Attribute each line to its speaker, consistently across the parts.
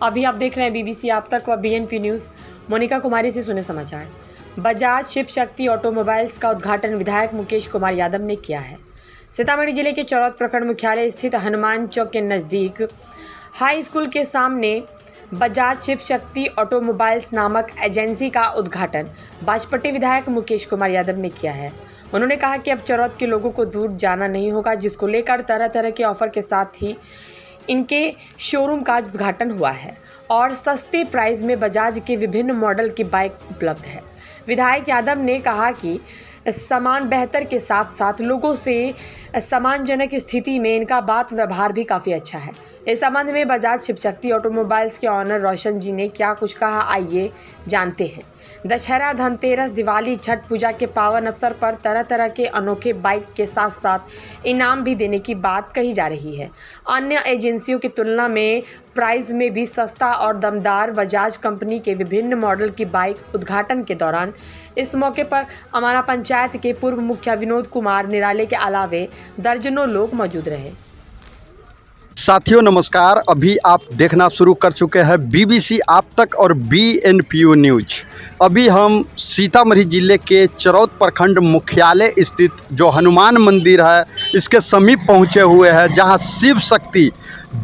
Speaker 1: अभी आप देख रहे हैं बीबीसी आप तक व बीएनपी न्यूज़। मोनिका कुमारी से सुने समाचार। बजाज शिव शक्ति ऑटोमोबाइल्स का उद्घाटन विधायक मुकेश कुमार यादव ने किया है। सीतामढ़ी जिले के चरौद प्रखंड मुख्यालय स्थित हनुमान चौक के नज़दीक हाई स्कूल के सामने बजाज शिव शक्ति ऑटोमोबाइल्स नामक एजेंसी का उद्घाटन बाजपट्टी विधायक मुकेश कुमार यादव ने किया है। उन्होंने कहा कि अब चरौद के लोगों को दूर जाना नहीं होगा, जिसको लेकर तरह तरह के ऑफर के साथ ही इनके शोरूम का उद्घाटन हुआ है और सस्ते प्राइस में बजाज के विभिन्न मॉडल की बाइक उपलब्ध है। विधायक यादव ने कहा कि सामान बेहतर के साथ साथ लोगों से सम्मानजनक स्थिति में इनका बात व्यवहार भी काफ़ी अच्छा है। इस संबंध में बजाज शिव शक्ति ऑटोमोबाइल्स के ऑनर रोशन जी ने क्या कुछ कहा, आइए जानते हैं। दशहरा, धनतेरस, दिवाली, छठ पूजा के पावन अवसर पर तरह तरह के अनोखे बाइक के साथ साथ इनाम भी देने की बात कही जा रही है। अन्य एजेंसियों की तुलना में प्राइस में भी सस्ता और दमदार बजाज कंपनी के विभिन्न मॉडल की बाइक उद्घाटन के दौरान इस मौके पर हमारा पंचायत के पूर्व मुखिया विनोद कुमार निराले के अलावे दर्जनों लोग मौजूद रहे।
Speaker 2: साथियों नमस्कार, अभी आप देखना शुरू कर चुके हैं बीबीसी आप तक और बीएनपीयू न्यूज। अभी हम सीतामढ़ी जिले के चरौद प्रखंड मुख्यालय स्थित जो हनुमान मंदिर है इसके समीप पहुंचे हुए हैं, जहां शिव शक्ति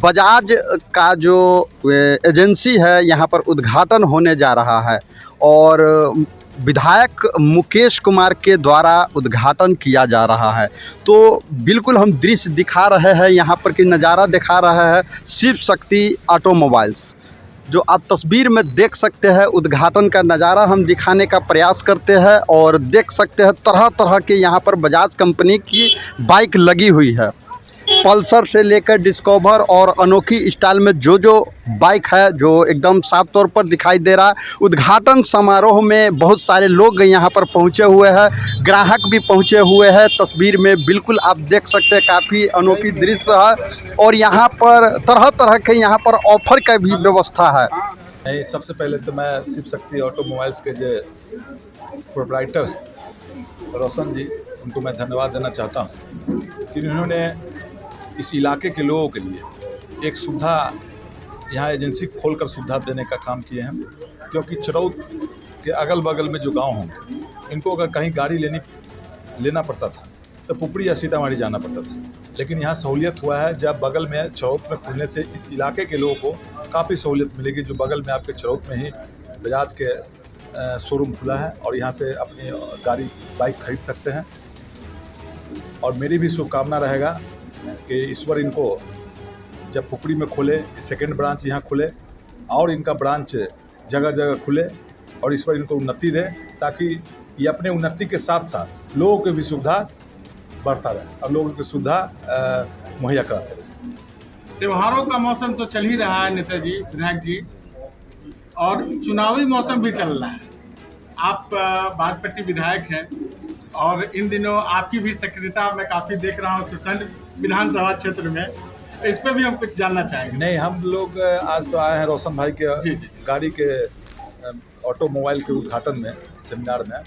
Speaker 2: बजाज का जो एजेंसी है यहां पर उद्घाटन होने जा रहा है और विधायक मुकेश कुमार के द्वारा उद्घाटन किया जा रहा है। तो बिल्कुल हम दृश्य दिखा रहे हैं, यहाँ पर की नज़ारा दिखा रहे हैं शिव शक्ति ऑटोमोबाइल्स। जो आप तस्वीर में देख सकते हैं उद्घाटन का नज़ारा हम दिखाने का प्रयास करते हैं और देख सकते हैं तरह तरह के यहाँ पर बजाज कंपनी की बाइक लगी हुई है। पल्सर से लेकर डिस्कवर और अनोखी स्टाइल में जो बाइक है जो एकदम साफ तौर पर दिखाई दे रहा है। उद्घाटन समारोह में बहुत सारे लोग यहाँ पर पहुँचे हुए हैं, ग्राहक भी पहुँचे हुए हैं। तस्वीर में बिल्कुल आप देख सकते हैं काफ़ी अनोखी दृश्य है और यहाँ पर तरह तरह के यहाँ पर ऑफर का भी व्यवस्था है।
Speaker 3: सबसे पहले तो मैं शिव शक्ति ऑटोमोबाइल्स के जो प्रोप्राइटर रोशन जी, उनको मैं धन्यवाद देना चाहता हूँ कि उन्होंने इस इलाके के लोगों के लिए एक सुविधा यहाँ एजेंसी खोलकर सुविधा देने का काम किए हैं। क्योंकि चरौद के अगल बगल में जो गांव होंगे इनको अगर कहीं गाड़ी लेना पड़ता था तो पुपड़ी या सीतामढ़ी जाना पड़ता था, लेकिन यहाँ सहूलियत हुआ है। जब बगल में चरौद में खुलने से इस इलाके के लोगों को काफ़ी सहूलियत मिलेगी। जो बगल में आपके चरौद में ही बजाज के शोरूम खुला है और यहाँ से अपनी गाड़ी बाइक खरीद सकते हैं। और मेरी भी शुभकामना रहेगा कि ईश्वर इनको जब पुपड़ी में खोले, सेकंड ब्रांच यहाँ खुले और इनका ब्रांच जगह जगह खुले और ईश्वर इनको उन्नति दे, ताकि ये अपने उन्नति के साथ साथ लोगों की भी सुविधा बढ़ता रहे और लोगों की सुविधा मुहैया कराते रहे।
Speaker 4: त्योहारों का मौसम तो चल ही रहा है नेता जी, विधायक जी, और चुनावी मौसम भी चल रहा है। आप बाजपट्टी विधायक हैं और इन दिनों आपकी भी सक्रियता मैं काफ़ी देख रहा हूँ सुरसंड विधानसभा क्षेत्र में। इस पर भी हम कुछ जानना चाहेंगे।
Speaker 3: नहीं, हम लोग आज तो आए हैं रोशन भाई के गाड़ी के ऑटोमोबाइल के उद्घाटन में, सेमिनार में।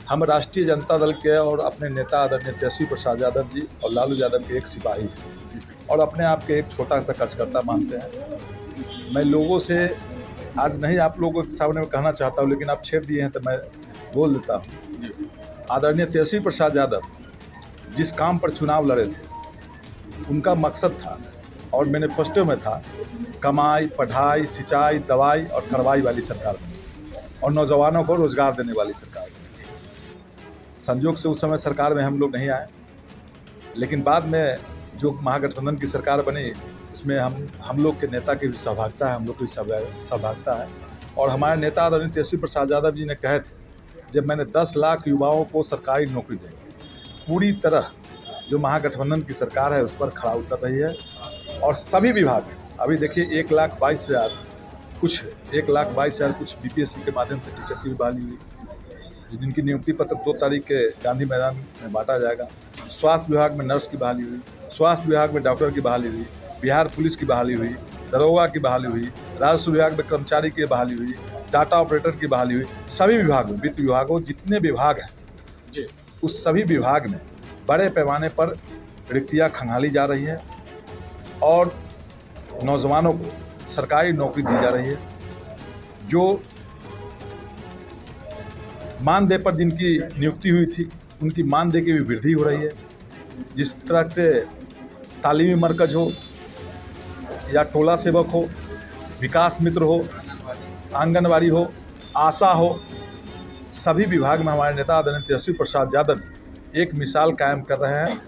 Speaker 3: हम राष्ट्रीय जनता दल के और अपने नेता आदरणीय तेजस्वी प्रसाद यादव जी और लालू यादव के एक सिपाही और अपने आप के एक छोटा सा कार्यकर्ता मानते हैं। मैं लोगों से आज नहीं आप लोगों के सामने में कहना चाहता हूँ, लेकिन आप छेड़ दिए हैं तो मैं बोल देता हूँ। आदरणीय तेजस्वी प्रसाद यादव जिस काम पर चुनाव लड़े थे उनका मकसद था और मैनिफेस्टो में था कमाई, पढ़ाई, सिंचाई, दवाई और कार्रवाई वाली सरकार बनी और नौजवानों को रोजगार देने वाली सरकार बनी। संयोग से उस समय सरकार में हम लोग नहीं आए, लेकिन बाद में जो महागठबंधन की सरकार बनी उसमें हम लोग के नेता की भी सहभागिता है, हम लोग की भी सहभागिता है। और हमारे नेता आदरणीय तेजस्वी प्रसाद यादव जी ने कहे थे जब मैंने 10 लाख युवाओं को सरकारी नौकरी देंगे, पूरी तरह जो महागठबंधन की सरकार है उस पर खड़ा उतर रही है। और सभी विभाग अभी देखिए 1,22,000 कुछ बीपीएससी के माध्यम से टीचर की भी बहाली हुई, जिनकी नियुक्ति पत्र 2 तारीख के गांधी मैदान में बांटा जाएगा। स्वास्थ्य विभाग में नर्स की बहाली हुई, स्वास्थ्य विभाग में डॉक्टर की बहाली हुई, बिहार पुलिस की बहाली हुई, दरोगा की बहाली हुई, राजस्व विभाग में कर्मचारी की बहाली हुई, डाटा ऑपरेटर की बहाली हुई। सभी विभागों, वित्त विभागों, जितने विभाग हैं उस सभी विभाग में बड़े पैमाने पर रिक्तियाँ खंगाली जा रही है और नौजवानों को सरकारी नौकरी दी जा रही है, जो मानदेय पर जिनकी नियुक्ति हुई थी उनकी मानदेय की भी वृद्धि हो रही है। जिस तरह से तालीमी मरकज हो या टोला सेवक हो, विकास मित्र हो, आंगनवाड़ी हो, आशा हो, सभी विभाग में हमारे नेता आदरणीय तेजस्वी प्रसाद यादव एक मिसाल कायम कर रहे हैं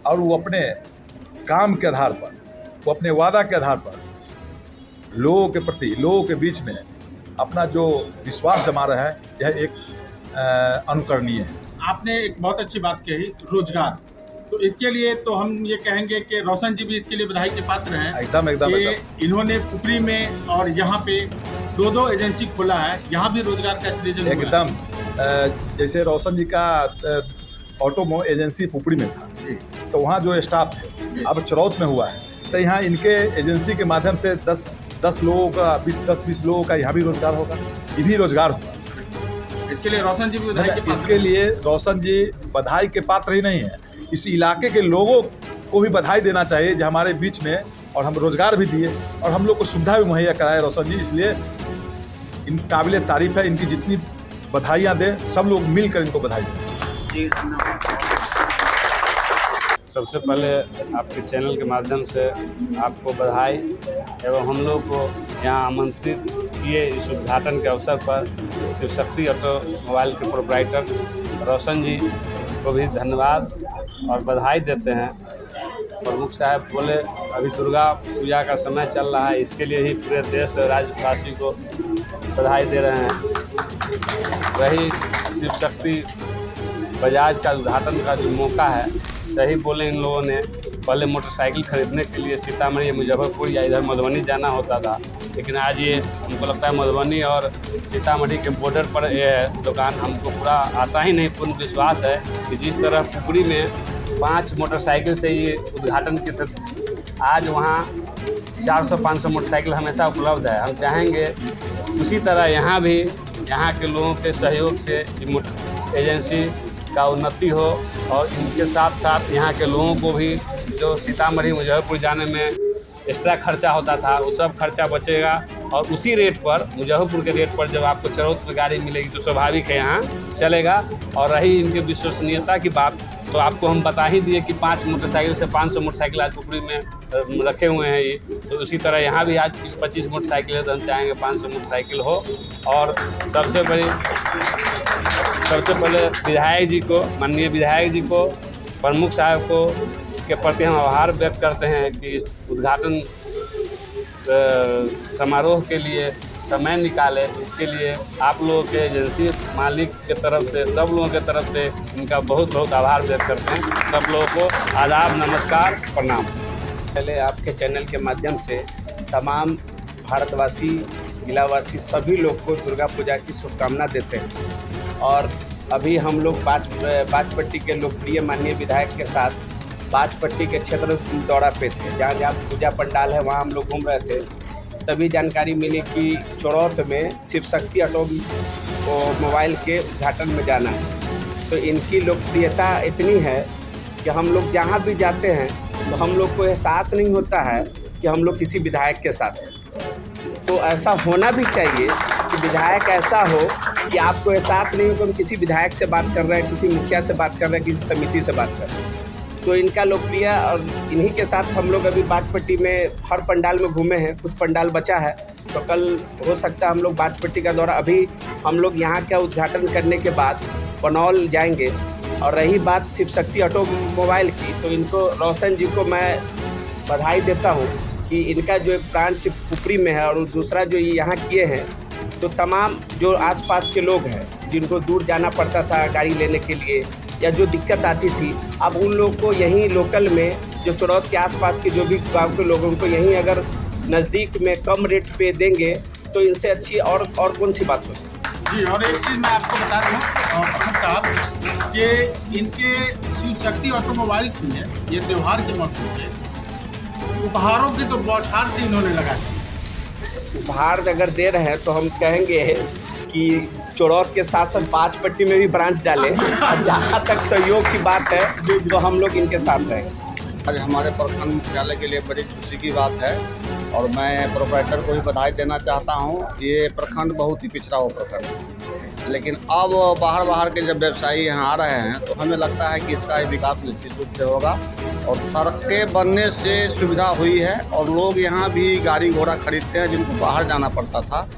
Speaker 3: और वो अपने काम के आधार पर, वो अपने वादा के आधार पर लोगों के प्रति, लोगों के बीच में अपना जो विश्वास जमा रहे हैं, यह एक अनुकरणीय है।
Speaker 4: आपने एक बहुत अच्छी बात कही, रोजगार। तो इसके लिए तो हम ये कहेंगे कि रोशन जी भी इसके लिए बधाई के पात्र हैं।
Speaker 3: एकदम
Speaker 4: इन्होंने पुपरी में और यहाँ पे दो एजेंसी खोला है, यहाँ भी रोजगार का सृजन हुआ है।
Speaker 3: एकदम जैसे रोशन जी का ऑटो एजेंसी पुपरी में था, तो वहाँ जो स्टाफ थे अब चरौत में हुआ है, तो यहाँ इनके एजेंसी के माध्यम से 10 लोगों का 20 लोगों का यहाँ भी रोजगार होगा, ये भी रोजगार होगा।
Speaker 4: इसके लिए रोशन जी भी बधाई के पात्र।
Speaker 3: इसके लिए रोशन जी बधाई के पात्र ही नहीं है, इस इलाके के लोगों को भी बधाई देना चाहिए जो हमारे बीच में, और हम रोजगार भी दिए और हम लोग को सुविधा भी मुहैया कराए रोशन जी। इसलिए इन काबिल तारीफ है, इनकी जितनी बधाइयाँ दें, सब लोग मिलकर इनको बधाई दें।
Speaker 5: सबसे पहले आपके चैनल के माध्यम से आपको बधाई एवं हम लोग को यहाँ आमंत्रित किए इस उद्घाटन के अवसर पर शिव शक्ति ऑटोमोबाइल के प्रोप्राइटर रोशन जी को भी धन्यवाद और बधाई देते हैं। प्रमुख साहब बोले अभी दुर्गा पूजा का समय चल रहा है, इसके लिए ही पूरे देश और राज्यवासी को बधाई दे रहे हैं। वही शिव शक्ति बजाज का उद्घाटन का जो मौका है, सही बोले इन लोगों ने पहले मोटरसाइकिल खरीदने के लिए सीतामढ़ी या मुजफ्फरपुर या इधर मधुबनी जाना होता था, लेकिन आज ये हमको लगता है मधुबनी और सीतामढ़ी के बॉर्डर पर ये दुकान। हमको पूरा आशा ही नहीं, पूर्ण विश्वास है कि जिस तरह पुपरी में 5 मोटरसाइकिल से ये उद्घाटन के थे, आज वहाँ 400-500 मोटरसाइकिल हमेशा उपलब्ध है। हम चाहेंगे उसी तरह यहाँ भी यहाँ के लोगों के सहयोग से एजेंसी का उन्नति हो और इनके साथ साथ यहाँ के लोगों को भी जो सीतामढ़ी मुजफ्फरपुर जाने में एक्स्ट्रा खर्चा होता था, वो सब खर्चा बचेगा और उसी रेट पर, मुजफ्फरपुर के रेट पर जब आपको चरौत में गाड़ी मिलेगी तो स्वाभाविक है यहाँ चलेगा। और रही इनके विश्वसनीयता की बात, तो आपको हम बता ही दिए कि 5 मोटरसाइकिल से 500 मोटरसाइकिल आज पुपरी में रखे हुए हैं ये, तो उसी तरह यहाँ भी आज 20-25 मोटरसाइकिल है, तो हम चाहेंगे 500 मोटरसाइकिल हो। और सबसे पहले विधायक जी को, माननीय विधायक जी को, प्रमुख साहब को के प्रति हम आभार व्यक्त करते हैं कि इस उद्घाटन समारोह के लिए समय निकाले। इसके लिए आप लोगों के एजेंसी मालिक के तरफ से, सब लोगों के तरफ से इनका बहुत बहुत आभार व्यक्त करते हैं। सब लोगों को आदाब, नमस्कार, प्रणाम।
Speaker 6: पहले आपके चैनल के माध्यम से तमाम भारतवासी, जिलावासी सभी लोग को दुर्गा पूजा की शुभकामना देते हैं। और अभी हम लोग बाजपट्टी के लोकप्रिय माननीय विधायक के साथ बाजपट्टी के क्षेत्र दौरा पे थे, जहाँ जहाँ पूजा पंडाल है वहाँ हम लोग घूम रहे थे। तभी जानकारी मिली कि चरौत में शिव शक्ति ऑटोमोबाइल के उद्घाटन में जाना है। तो इनकी लोकप्रियता इतनी है कि हम लोग जहाँ भी जाते हैं तो हम लोग को एहसास नहीं होता है कि हम लोग किसी विधायक के साथ हैं। तो ऐसा होना भी चाहिए कि विधायक ऐसा हो कि आपको एहसास नहीं हो कि हम किसी विधायक से बात कर रहे हैं, किसी मुखिया से बात कर रहे हैं, किसी समिति से बात कर रहे हैं। तो इनका लोकप्रिय, और इन्हीं के साथ हम लोग अभी बाजपट्टी में हर पंडाल में घूमे हैं, कुछ पंडाल बचा है, तो कल हो सकता है हम लोग बाजपट्टी का दौरा, अभी हम लोग यहाँ का उद्घाटन करने के बाद बनौल जाएंगे। और रही बात शिव शक्ति ऑटोमोबाइल की, तो इनको, रोशन जी को मैं बधाई देता हूँ कि इनका जो एक ब्रांच पुपरी में है और दूसरा जो यहाँ किए हैं, तो तमाम जो आसपास के लोग हैं जिनको दूर जाना पड़ता था गाड़ी लेने के लिए या जो दिक्कत आती थी, अब उन लोगों को यहीं लोकल में, जो चरौत के आसपास के जो भी गांव के लोगों को यहीं अगर नज़दीक में कम रेट पे देंगे तो इनसे अच्छी और कौन सी बात हो सकती है।
Speaker 4: जी, और एक चीज़ मैं आपको बता दूँ प्रमुख साहब कि इनके शिव शक्ति ऑटोमोबाइल्स में ये त्यौहार के मौसम में उपहारों की तो बौछार से इन्होंने लगा दी।
Speaker 6: उपहार अगर दे रहे हैं तो हम कहेंगे कि चरौत के साथ साथ बाजपट्टी में भी ब्रांच डालें। और जहाँ तक सहयोग की बात है तो हम लोग इनके साथ रहेंगे।
Speaker 7: आज हमारे प्रखंड मुख्यालय के लिए बड़ी खुशी की बात है और मैं प्रोपराइटर को भी बधाई देना चाहता हूँ। ये प्रखंड बहुत ही पिछड़ा हुआ प्रखंड है, लेकिन अब बाहर के जब व्यवसायी यहाँ आ रहे हैं तो हमें लगता है कि इसका विकास निश्चित रूप से होगा। और सड़कें बनने से सुविधा हुई है और लोग यहाँ भी गाड़ी घोड़ा खरीदते हैं जिनको बाहर जाना पड़ता था।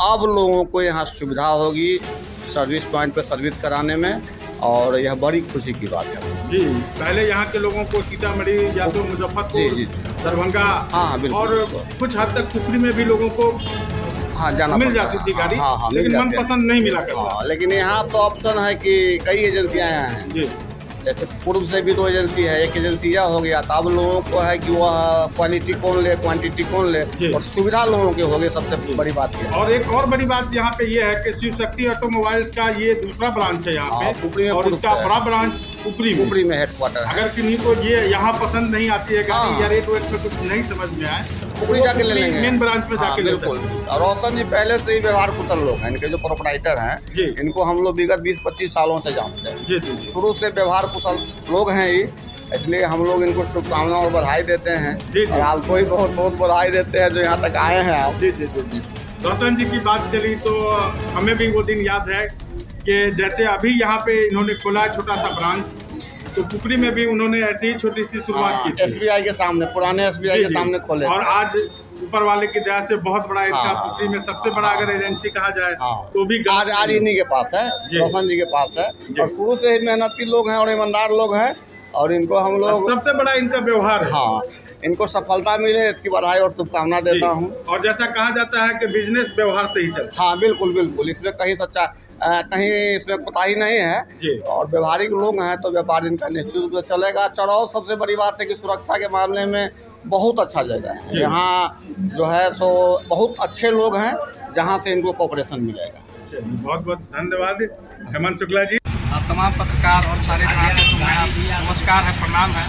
Speaker 7: अब लोगों को यहाँ सुविधा होगी सर्विस पॉइंट पे सर्विस कराने में, और यह बड़ी खुशी की बात है।
Speaker 4: जी, पहले यहाँ के लोगों को सीतामढ़ी या तो मुजफ्फरपुर,
Speaker 7: जी,
Speaker 4: दरभंगा,
Speaker 7: हाँ बिल्कुल,
Speaker 4: और कुछ हद तक कुफरी में भी लोगों को
Speaker 7: जाना
Speaker 4: मिल जाती थी गाड़ी, लेकिन मनपसंद नहीं मिला करता।
Speaker 7: लेकिन यहाँ तो ऑप्शन है कि कई एजेंसियाँ हैं
Speaker 4: जी,
Speaker 7: जैसे पूर्व से भी 2 एजेंसी है, एक एजेंसी यह हो गया, तो अब लोगों को है कि वह क्वालिटी कौन ले क्वांटिटी कौन ले, और सुविधा लोगों की हो गई, सबसे बड़ी बात है।
Speaker 4: और एक और बड़ी बात यहाँ पे ये है कि शिव शक्ति ऑटोमोबाइल्स का ये दूसरा ब्रांच है यहाँ पे, और इसका बड़ा ब्रांच उपरी में
Speaker 7: हेडक्वार्टर है।
Speaker 4: अगर किन्हीं को ये यहाँ पसंद नहीं आती है गाड़ी या रेट वेट में कुछ नहीं समझ में आए,
Speaker 7: उपरी जाके ले लेंगे,
Speaker 4: मेन ब्रांच में जाके ले सकते हैं।
Speaker 7: और रोशन जी पहले से ही व्यवहार कुशल लोग हैं, इनके जो प्रोपराइटर हैं इनको हम लोग विगत 20-25 सालों से जानते हैं।
Speaker 4: जी जी,
Speaker 7: शुरू से व्यवहार कुशल लोग हैं ही, इसलिए हम लोग इनको शुभकामनाएं और बधाई देते हैं। और आपको ही बहुत बधाई देते हैं जो यहाँ तक आए हैं आप।
Speaker 4: जी जी जी। रोशन जी की बात चली तो हमें भी वो दिन याद है कि जैसे अभी यहाँ पे इन्होंने खोला छोटा सा ब्रांच, तो कुकरी में भी उन्होंने ऐसी ही छोटी सी शुरुआत की थी,
Speaker 7: SBI के सामने, पुराने SBI के सामने खोले, और
Speaker 4: आज ऊपर वाले की दया से बहुत बड़ा इसका कुकरी में सबसे बड़ा अगर एजेंसी कहा जाए तो भी
Speaker 7: आज इन्हीं के पास है, रोशन जी के पास है। और शुरू से ही मेहनती लोग हैं और ईमानदार लोग हैं, और इनको हम लोग
Speaker 4: सबसे बड़ा इनका व्यवहार है।
Speaker 7: इनको सफलता मिले इसकी बधाई और शुभकामना देता हूँ।
Speaker 4: और जैसा कहा जाता है कि बिजनेस व्यवहार से ही चलता है।
Speaker 7: बिल्कुल, इसमें कहीं सच्चा कहीं इसमें कोताही नहीं है
Speaker 4: जी।
Speaker 7: और व्यवहारिक लोग हैं तो व्यापार इनका निश्चित रूप से चलेगा। चढ़ाव सबसे बड़ी बात है कि सुरक्षा के मामले में बहुत अच्छा जगह है यहाँ, जो है सो बहुत अच्छे लोग हैं जहाँ से इनको कोऑपरेशन मिलेगा।
Speaker 4: बहुत बहुत धन्यवाद हेमंत शुक्ला जी।
Speaker 8: तमाम पत्रकार और सारे ग्राहकों को मेरा नमस्कार है, प्रणाम है।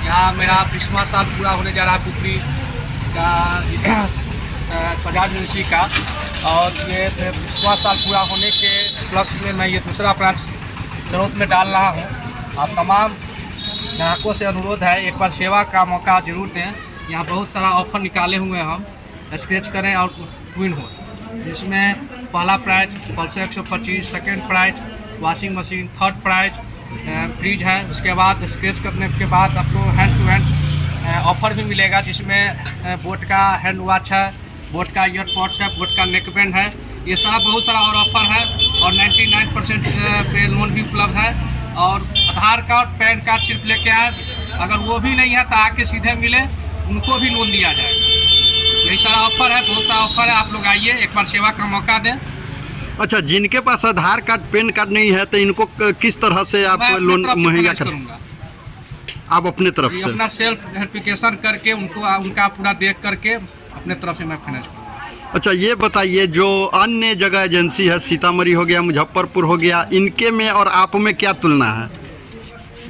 Speaker 8: यहाँ मेरा 20वां साल पूरा होने जा रहा है कुकरी का बजाज एजेंसी का, और ये 20वां साल पूरा होने के उपलक्ष्य में मैं ये दूसरा ब्रांच चरौत में डाल रहा हूँ। और तमाम ग्राहकों से अनुरोध है एक बार सेवा का मौका जरूर दें। यहाँ बहुत सारा ऑफर निकाले हुए हैं, हम स्क्रैच करें और विन हो, जिसमें पहला prize Pulsar 125, second prize washing machine, third prize fridge है। उसके बाद स्क्रैच करने के बाद आपको हैंड टू हैंड ऑफर भी मिलेगा, जिसमें बोट का हैंड वॉच है, बोट का ईयरपॉड्स है, बोट का नेकबैंड है, ये सारा बहुत सारा और ऑफर है। और 99% पे लोन भी उपलब्ध है। और आधार कार्ड पैन कार्ड सिर्फ लेके आए, अगर वो भी नहीं है तो आके सीधे मिले, उनको भी लोन दिया जाएगा। यही सारा ऑफर है, बहुत सारा ऑफर है। आप लोग आइए, एक बार सेवा का मौका दें।
Speaker 2: अच्छा, जिनके पास आधार कार्ड पैन कार्ड नहीं है तो इनको किस तरह से आप लोन मुहैया करूँगा? आप अपने तरफ से
Speaker 8: अपना सेल्फ वेरिफिकेशन करके उनका पूरा देख करके अपने तरफ से मैं फाइनेंस करूँगा।
Speaker 2: अच्छा, ये बताइए जो अन्य जगह एजेंसी है, सीतामढ़ी हो गया, मुजफ्फरपुर हो गया, इनके में और आप में क्या तुलना है?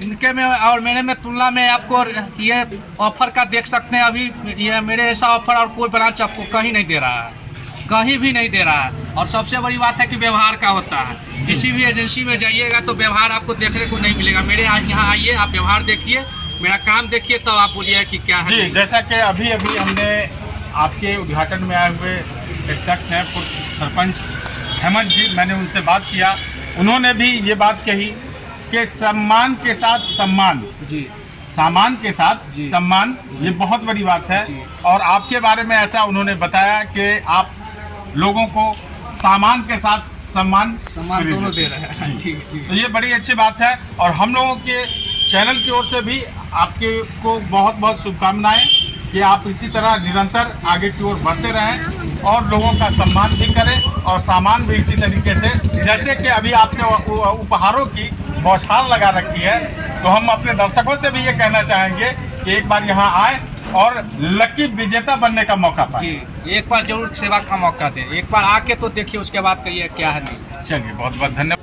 Speaker 8: इनके में और मेरे में तुलना में आपको ये ऑफर का देख सकते हैं। अभी ये मेरे ऐसा ऑफर और कोई ब्रांच आपको कहीं नहीं दे रहा है, कहीं भी नहीं दे रहा है। और सबसे बड़ी बात है कि व्यवहार का होता है। किसी भी एजेंसी में जाइएगा तो व्यवहार आपको देखने को नहीं मिलेगा। मेरे यहाँ आइए, आप व्यवहार देखिए, मेरा काम देखिए, तब आप बोलिए कि क्या है।
Speaker 4: जी, जैसा कि अभी हमने आपके उद्घाटन में आए हुए एक शख्स हैं सरपंच हेमंत जी, मैंने उनसे बात किया, उन्होंने भी ये बात कही कि सम्मान के साथ सम्मान,
Speaker 8: जी,
Speaker 4: सामान के साथ सम्मान, ये बहुत बड़ी बात है। और आपके बारे में ऐसा उन्होंने बताया कि आप लोगों को सामान के साथ सम्मान
Speaker 8: दोनों दे रहे हैं। जी,
Speaker 4: तो ये बड़ी अच्छी बात है। और हम लोगों के चैनल की ओर से भी आपके को बहुत बहुत शुभकामनाएं कि आप इसी तरह निरंतर आगे की ओर बढ़ते रहें और लोगों का सम्मान भी करें और सामान भी इसी तरीके से, जैसे कि अभी आपने उपहारों की बौछार लगा रखी है। तो हम अपने दर्शकों से भी ये कहना चाहेंगे कि एक बार यहाँ आए और लकी विजेता बनने का मौका पाए।
Speaker 8: जी, एक बार जरूर सेवा का मौका दें, एक बार आके तो देखिए, उसके बाद कहिए क्या है नहीं।
Speaker 4: चलिए, बहुत बहुत धन्यवाद।